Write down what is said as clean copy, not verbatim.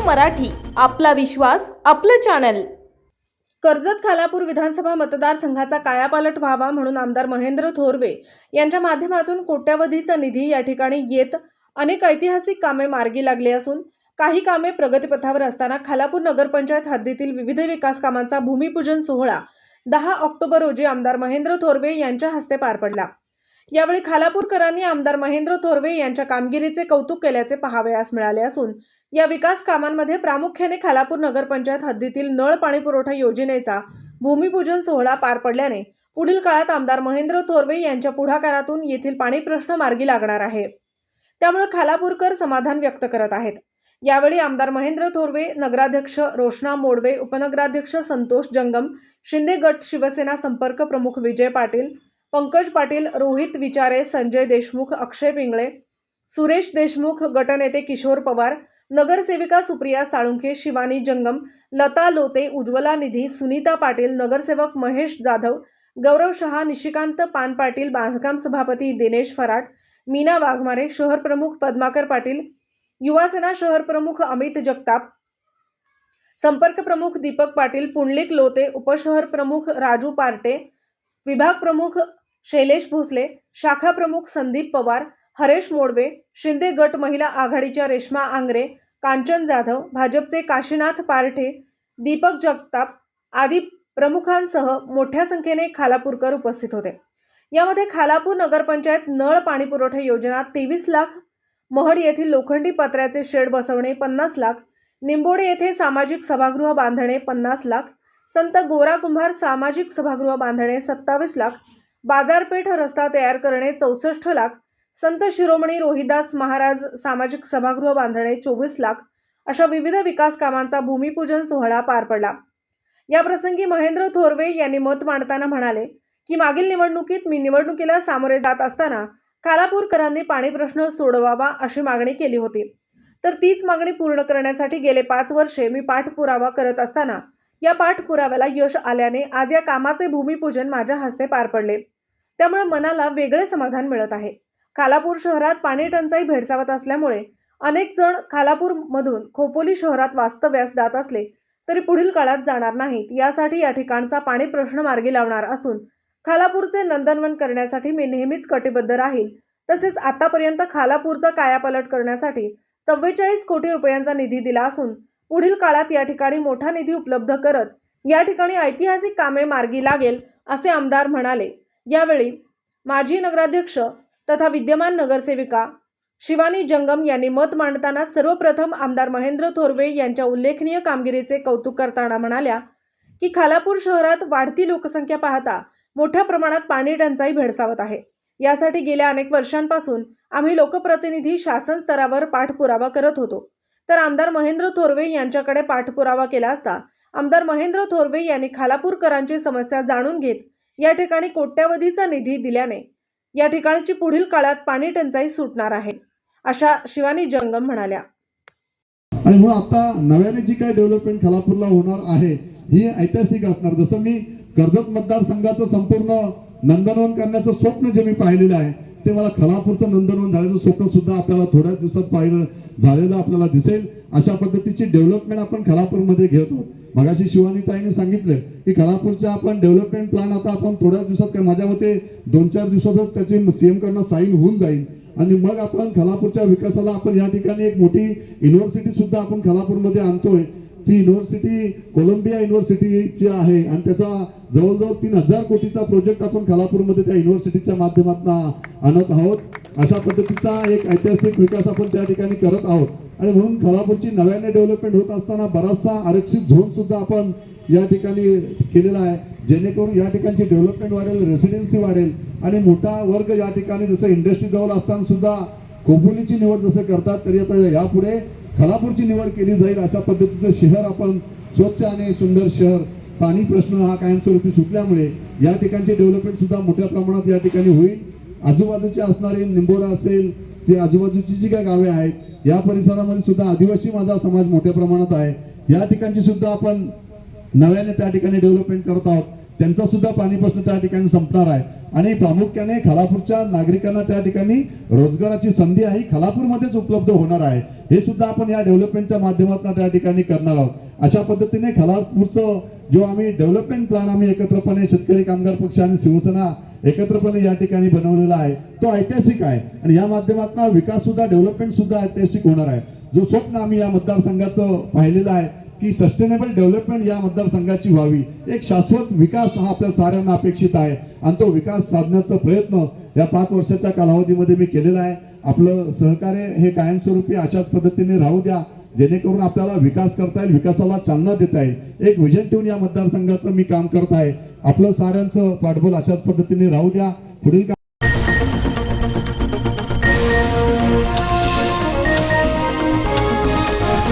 मराठी, आपला विश्वास, आपलं चॅनल। कर्जत खालापूर विधानसभा मतदारसंघाचा कायापालट व्हावा म्हणून आमदार महेंद्र थोरवे यांच्या माध्यमातून कोट्यवधीचा निधी या ठिकाणी येत अनेक ऐतिहासिक कामे मार्गी लागली असून काही कामे प्रगतीपथावर असताना खालापूर नगरपंचायत हद्दीतील विविध विकास कामांचा भूमिपूजन सोहळा 10 ऑक्टोबर रोजी आमदार महेंद्र थोरवे यांच्या हस्ते पार पडला। यावेळी खालापूरकरांनी आमदार महेंद्र थोरवे यांच्या कामगिरीचे कौतुक केल्याचे पाहावयास मिळाले असून या विकास कामांमध्ये प्रामुख्याने खालापूर नगरपंचायत हद्दीतील नळ पाणी पुरवठा योजनेचा भूमिपूजन सोहळा पार पडल्याने पुढील काळात आमदार महेंद्र थोरवे यांच्या पुढाकारातून येथील पाणी प्रश्न मार्गी लागणार आहे। त्यामुळे खालापूरकर समाधान व्यक्त करत आहेत। यावेळी आमदार महेंद्र थोरवे, नगराध्यक्ष रोशना मोडवे, उपनगराध्यक्ष संतोष जंगम, शिंदे गट शिवसेना संपर्क प्रमुख विजय पाटील, पंकज पाटील, रोहित विचारे, संजय देशमुख, अक्षय पिंगळे, सुरेश देशमुख, गटनेते किशोर पवार, नगरसेविका सुप्रिया साळुंखे, शिवानी जंगम, लता लोते, उज्ज्वला निधी, सुनीता पाटील, नगरसेवक महेश जाधव, गौरव शहा, निशिकांत पान पाटील, बांधकाम सभापती दिनेश फराट, मीना वाघमारे, शहर प्रमुख पद्माकर पाटील, युवासेना शहर प्रमुख अमित जगताप, संपर्क प्रमुख दीपक पाटील, पुंडलिक लोते, उपशहर प्रमुख राजू पार्टे, विभाग प्रमुख शैलेश भोसले, शाखा प्रमुख संदीप पवार, हरेश मोडवे, शिंदे गट महिला आघाडीच्या रेश्मा आंग्रे, कांचन जाधव, भाजपचे काशीनाथ पारठे, दीपक जगताप आदी प्रमुखांसह मोठ्या संख्येने खालापूरकर उपस्थित होते। यामध्ये खालापूर नगरपंचायत नळ पाणी पुरवठा योजना 23 लाख, महड येथील लोखंडी पत्र्याचे शेड बसवणे 50 लाख, निंबोडे येथे सामाजिक सभागृह बांधणे 50 लाख, संत गोरा कुंभार सामाजिक सभागृह बांधणे 27 लाख, बाजारपेठ रस्ता तयार करणे 64 लाख, संत शिरोमणी रोहिदास महाराज सामाजिक सभागृह बांधणे 24 लाख अशा विविध विकास कामांचा भूमिपूजन सोहळा पार पडला। या प्रसंगी महेंद्र थोरवे यांनी मत मांडताना म्हणाले की मागील निवडणुकीत मी निवडणुकीला सामोरे जात असताना खालापूरकरांनी पाणी प्रश्न सोडवावा अशी मागणी केली होती, तर तीच मागणी पूर्ण करण्यासाठी गेले 5 वर्षे मी पाठपुरावा करत असताना या पाठपुराव्याला यश आल्याने आज या कामाचे भूमिपूजन माझ्या हस्ते पार पडले। त्यामुळे मनाला वेगळे समाधान मिळत आहे। खालापूर शहरात पाणी टंचाई भेडसावत असल्यामुळे अनेक जण खालापूर मधून खोपोली शहरात वास्तव्यास जात असले तरी पुढील काळात जाणार नाहीत। यासाठी या ठिकाणचा पाणी प्रश्न मार्गी लावणार असून खालापूरचे नंदनवन करण्यासाठी मी नेहमीच कटिबद्ध राहील। तसेच आतापर्यंत खालापूरचा कायापालट करण्यासाठी 44 कोटी रुपयांचा निधी दिला असून पुढील काळात या ठिकाणी मोठा निधी उपलब्ध करत या ठिकाणी ऐतिहासिक कामे मार्गी लागेल असे आमदार म्हणाले। यावेळी माजी नगराध्यक्ष तथा विद्यमान नगरसेविका शिवानी जंगम यांनी मत मांडताना सर्वप्रथम आमदार महेंद्र थोरवे यांच्या उल्लेखनीय कामगिरीचे कौतुक करताना म्हणाल्या की खालापूर शहरात वाढती लोकसंख्या पाहता मोठ्या प्रमाणात पाणी टंचाई भेडसावत आहे। यासाठी गेल्या अनेक वर्षांपासून आम्ही लोकप्रतिनिधी शासन स्तरावर पाठपुरावा करत होतो, तर आमदार महेंद्र थोरवे यांच्याकडे पाठपुरावा केला असता आमदार महेंद्र थोरवे यांनी खालापूरकरांची समस्या जाणून घेत या ठिकाणी कोट्यवधीचा निधी दिल्याने या ठिकाणची पुढील काळात पाणी टंचाई सुटणार आहे, अशा शिवानी जंगम म्हणाल्या। आणि म्हणून आता नव्याने जी काही डेव्हलपमेंट खालापूरला होणार आहे ही ऐतिहासिक असणार। जसं मी कर्जत मतदारसंघाचं संपूर्ण नंदनवन करण्याचं स्वप्न जे मी पाहिलेलं आहे ते मला खालापूरचं नंदनवन झाल्याचं स्वप्न सुद्धा आपल्याला थोड्याच दिवसात पाहिलं झालेलं आपल्याला दिसेल। अशा पद्धतीची डेव्हलपमेंट आपण खालापूरमध्ये घेत आहोत। मगाशी शिवानी ताईने सांगितलं की खालापूरच्या आपण डेव्हलपमेंट प्लॅन आता आपण थोड्याच दिवसात काय माझ्या मते 2-4 दिवसातच त्याचे सीएम कडनं साईन होऊन जाईल आणि मग आपण खालापूरच्या विकासाला आपण या ठिकाणी एक मोठी युनिव्हर्सिटी सुद्धा आपण खालापूरमध्ये आणतोय। ती युनिव्हर्सिटी कोलंबिया युनिव्हर्सिटीची आहे आणि त्याचा जवळजवळ 3000 कोटीचा प्रोजेक्ट आपण खालापूरमध्ये त्या युनिव्हर्सिटीच्या माध्यमातून आणत आहोत। अशा पद्धतीचा एक ऐतिहासिक विकास आपण त्या ठिकाणी करत आहोत आणि म्हणून खालापूरची नव्याने डेव्हलपमेंट होत असताना बराचसा आरक्षित झोन सुद्धा आपण या ठिकाणी केलेला आहे, जेणेकरून या ठिकाणची डेव्हलपमेंट वाढेल, रेसिडेन्सी वाढेल आणि मोठा वर्ग या ठिकाणी जसं इंडस्ट्री जवळ असताना सुद्धा खोपोलीची निवड जसं करतात तरी आता यापुढे खालापूरची निवड केली जाईल। अशा पद्धतीचं शहर आपण स्वच्छ आणि सुंदर शहर, पाणी प्रश्न हा कायमस्वरूपी सुटल्यामुळे या ठिकाणचे डेव्हलपमेंट सुद्धा मोठ्या प्रमाणात या ठिकाणी होईल। आजूबाजूचे असणारे निंबोडा असेल, ते आजूबाजूची जी काही गावे आहेत या परिसरामध्ये सुद्धा आदिवासी माझा समाज मोठ्या प्रमाणात आहे। या ठिकाणची सुद्धा आपण नव्याने त्या ठिकाणी डेव्हलपमेंट करत आहोत, त्यांचा सुद्धा पाणी प्रश्न त्या ठिकाणी संपणार आहे आणि प्रामुख्याने खालापूरच्या नागरिकांना त्या ठिकाणी रोजगाराची संधी ही खालापूरमध्येच उपलब्ध होणार आहे। हे सुद्धा आपण या डेव्हलपमेंटच्या माध्यमातून त्या ठिकाणी करणार आहोत। अशा पद्धतीने खालापूरचं जो आम्ही डेव्हलपमेंट प्लॅन आम्ही एकत्रपणे शेतकरी कामगार पक्ष आणि शिवसेना एकत्रपणे या ठिकाणी बनवलेला आहे तो ऐतिहासिक आहे आणि या माध्यमातून विकास सुद्धा डेव्हलपमेंट सुद्धा ऐतिहासिक होणार आहे। जो स्वप्न आम्ही या मतदारसंघाचं पाहिलेलं आहे की सस्टेनेबल डेव्हलपमेंट या मतदारसंघाची व्हावी, एक शाश्वत विकास हा आपल्या साऱ्यांना अपेक्षित आहे आणि तो विकास साधण्याचा प्रयत्न या 5 वर्षाच्या कालावधीमध्ये मी केलेला आहे। आपलं सहकार्य हे कायमस्वरूपी अशाच पद्धतीने राहू द्या जेणेकरून आपल्याला विकास करता येईल, विकासाला चालना देता येईल। एक विजन ठेवून या मतदारसंघाचं मी काम करत आहे। आपलं साऱ्यांचं पाठबळ अशाच पद्धतीने राहू द्या। पुढील